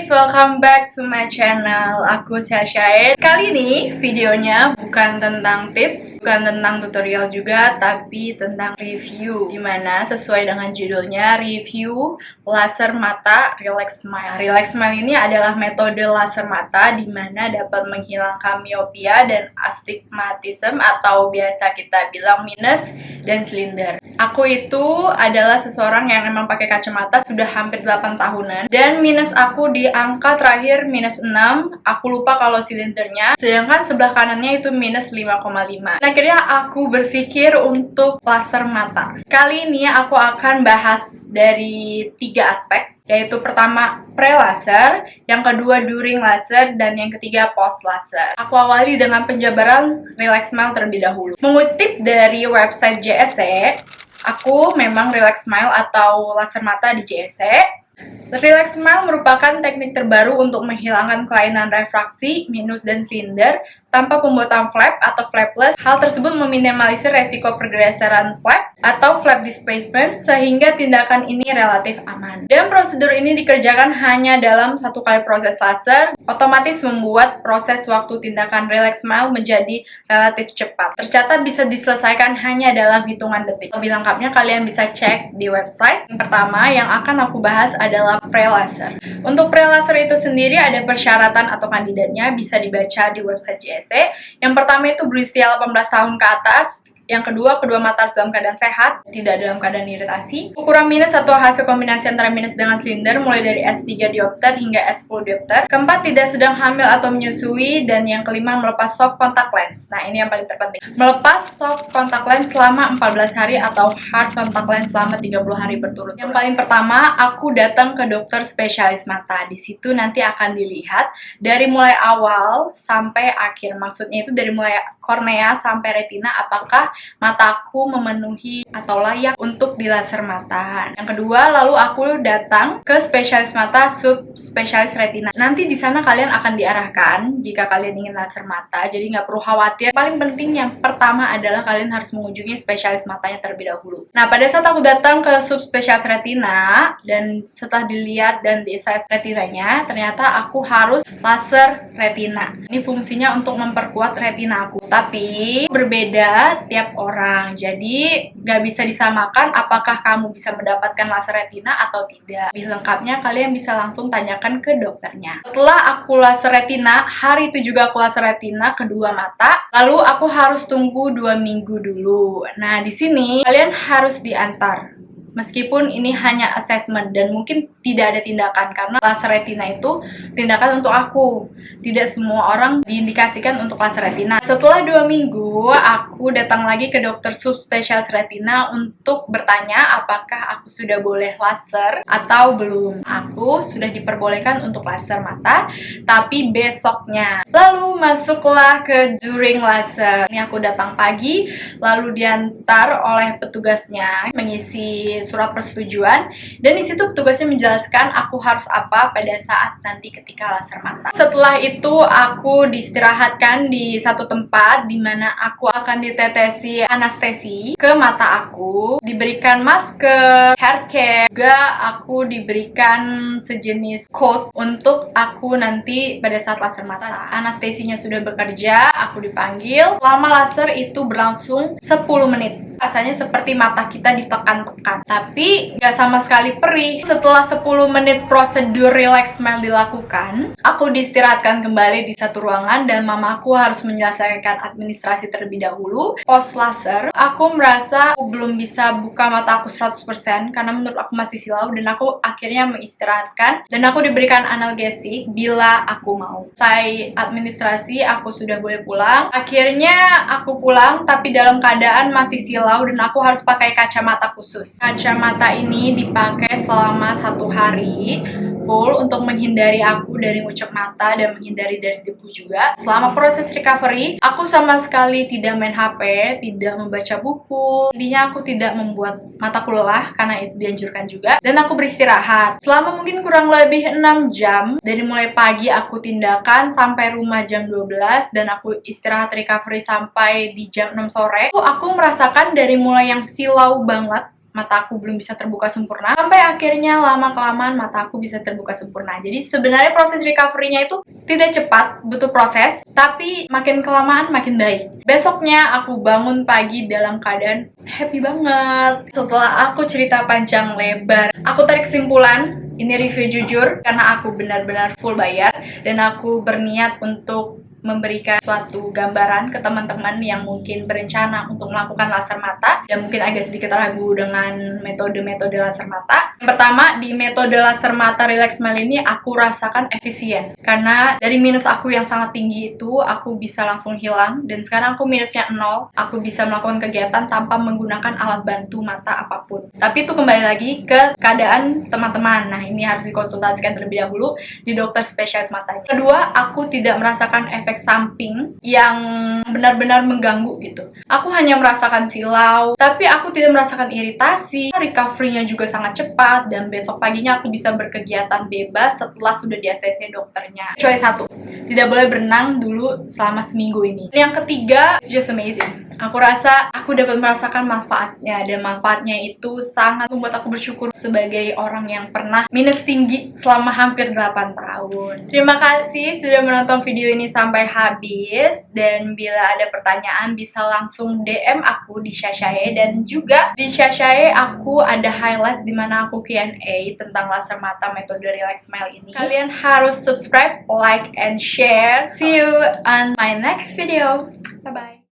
guys, welcome back to my channel. Aku Syahsyahid. Kali ini videonya bukan tentang tips, bukan tentang tutorial juga, tapi tentang review. Dimana sesuai dengan judulnya, review laser mata Relax Smile. Relax Smile ini adalah metode laser mata dimana dapat menghilangkan miopia dan astigmatism atau biasa kita bilang minus dan silinder. Aku itu adalah seseorang yang emang pakai kacamata sudah hampir 8 tahunan, dan minus aku di angka terakhir minus 6. Aku lupa kalau silindernya, sedangkan sebelah kanannya itu minus 5,5. Nah, akhirnya aku berpikir untuk laser mata. Kali ini aku akan bahas dari 3 aspek, yaitu pertama pre-laser, yang kedua during laser, dan yang ketiga post-laser. Aku awali dengan penjabaran Relax Smile terlebih dahulu. Mengutip dari website JSC, aku memang Relax Smile atau laser mata di JSC. Relax Smile merupakan teknik terbaru untuk menghilangkan kelainan refraksi, minus, dan silinder tanpa pembuatan flap atau flapless. Hal tersebut meminimalisir resiko pergeseran flap atau flap displacement, sehingga tindakan ini relatif aman. Dan prosedur ini dikerjakan hanya dalam 1 kali proses laser, otomatis membuat proses waktu tindakan Relax Smile menjadi relatif cepat. Tercatat bisa diselesaikan hanya dalam hitungan detik. Lebih lengkapnya kalian bisa cek di website. Yang pertama yang akan aku bahas adalah pre-laser. Untuk pre-laser itu sendiri ada persyaratan atau kandidatnya, bisa dibaca di website JSC. Yang pertama itu berusia 18 tahun ke atas. Yang kedua, kedua mata harus dalam keadaan sehat, tidak dalam keadaan iritasi. Ukuran minus atau hasil kombinasi antara minus dengan silinder mulai dari S3 diopter hingga S10 diopter. Keempat, tidak sedang hamil atau menyusui. Dan yang kelima, melepas soft contact lens. Nah, ini yang paling terpenting. Melepas soft contact lens selama 14 hari atau hard contact lens selama 30 hari berturut-turut. Yang paling pertama, aku datang ke dokter spesialis mata. Di situ nanti akan dilihat dari mulai awal sampai akhir. Maksudnya itu dari mulai kornea sampai retina, apakah mataku memenuhi atau layak untuk dilaser mata. Yang kedua, lalu aku datang ke spesialis mata subspesialis retina. Nanti di sana kalian akan diarahkan jika kalian ingin laser mata, jadi nggak perlu khawatir. Paling penting yang pertama adalah kalian harus mengunjungi spesialis matanya terlebih dahulu. Nah, pada saat aku datang ke subspesialis retina dan setelah dilihat dan di-assess retinanya, ternyata aku harus laser retina. Ini fungsinya untuk memperkuat retina aku, tapi berbeda tiap orang, jadi nggak bisa disamakan apakah kamu bisa mendapatkan laser retina atau tidak. Lebih lengkapnya kalian bisa langsung tanyakan ke dokternya. Setelah aku laser retina, hari itu juga aku laser retina kedua mata, lalu aku harus tunggu 2 minggu dulu. Nah, di sini kalian harus diantar. Meskipun ini hanya assessment dan mungkin tidak ada tindakan, karena laser retina itu tindakan untuk aku. Tidak semua orang diindikasikan untuk laser retina. Setelah 2 minggu, aku datang lagi ke dokter subspesialis retina untuk bertanya apakah aku sudah boleh laser atau belum. Aku sudah diperbolehkan untuk laser mata, tapi besoknya. Lalu masuklah ke during laser. Ini aku datang pagi, lalu diantar oleh petugasnya mengisi surat persetujuan, dan di situ petugasnya menjelaskan aku harus apa pada saat nanti ketika laser mata. Setelah itu aku diistirahatkan di satu tempat di mana aku akan ditetesi anestesi ke mata aku, diberikan masker, hair care, juga aku diberikan sejenis coat untuk aku nanti pada saat laser mata. Anestesinya sudah bekerja, aku dipanggil. Selama laser itu berlangsung 10 menit. Rasanya seperti mata kita ditekan-tekan, tapi nggak sama sekali perih. Setelah 10 menit prosedur Relax Smile dilakukan, aku diistirahatkan kembali di satu ruangan dan mamaku harus menyelesaikan administrasi terlebih dahulu. Post laser, aku merasa aku belum bisa buka mata aku 100% karena menurut aku masih silau, dan aku akhirnya mengistirahatkan dan aku diberikan analgesik bila aku mau. Selesai administrasi, aku sudah boleh pulang. Akhirnya aku pulang, tapi dalam keadaan masih silau dan aku harus pakai kacamata khusus. Kacamata ini dipakai selama 1 hari full untuk menghindari aku dari ngucek mata dan menghindari dari debu juga. Selama proses recovery, aku sama sekali tidak main HP, tidak membaca buku. Intinya aku tidak membuat mataku lelah karena itu dianjurkan juga, dan aku beristirahat selama mungkin kurang lebih 6 jam. Dari mulai pagi aku tindakan sampai rumah jam 12 dan aku istirahat recovery sampai di jam 6 sore. Aku merasakan dari mulai yang silau banget mata aku belum bisa terbuka sempurna, sampai akhirnya lama-kelamaan mata aku bisa terbuka sempurna. Jadi sebenarnya proses recovery-nya itu tidak cepat, butuh proses, tapi makin kelamaan makin baik. Besoknya aku bangun pagi dalam keadaan happy banget. Setelah aku cerita panjang lebar, aku tarik kesimpulan, ini review jujur karena aku benar-benar full bayar dan aku berniat untuk memberikan suatu gambaran ke teman-teman yang mungkin berencana untuk melakukan laser mata dan mungkin agak sedikit ragu dengan metode-metode laser mata. Yang pertama, di metode laser mata Relax Smile ini aku rasakan efisien karena dari minus aku yang sangat tinggi itu aku bisa langsung hilang, dan sekarang aku minusnya 0. Aku bisa melakukan kegiatan tanpa menggunakan alat bantu mata apapun. Tapi itu kembali lagi ke keadaan teman-teman. Nah, ini harus dikonsultasikan terlebih dahulu di dokter spesialis matanya. Kedua, aku tidak merasakan efek samping yang benar-benar mengganggu gitu. Aku hanya merasakan silau, tapi aku tidak merasakan iritasi. Recovery-nya juga sangat cepat, dan besok paginya aku bisa berkegiatan bebas setelah sudah di ACC dokternya. Kecuali satu, tidak boleh berenang dulu selama seminggu ini. Yang ketiga, it's just amazing. Aku rasa aku dapat merasakan manfaatnya, dan manfaatnya itu sangat membuat aku bersyukur sebagai orang yang pernah minus tinggi selama hampir 8 tahun. Terima kasih sudah menonton video ini sampai habis, dan bila ada pertanyaan bisa langsung DM aku di Shashae, dan juga di Shashae aku ada highlight dimana aku Q&A tentang laser mata metode Relax Smile ini. Kalian harus subscribe, like, and share. See you on my next video. Bye-bye.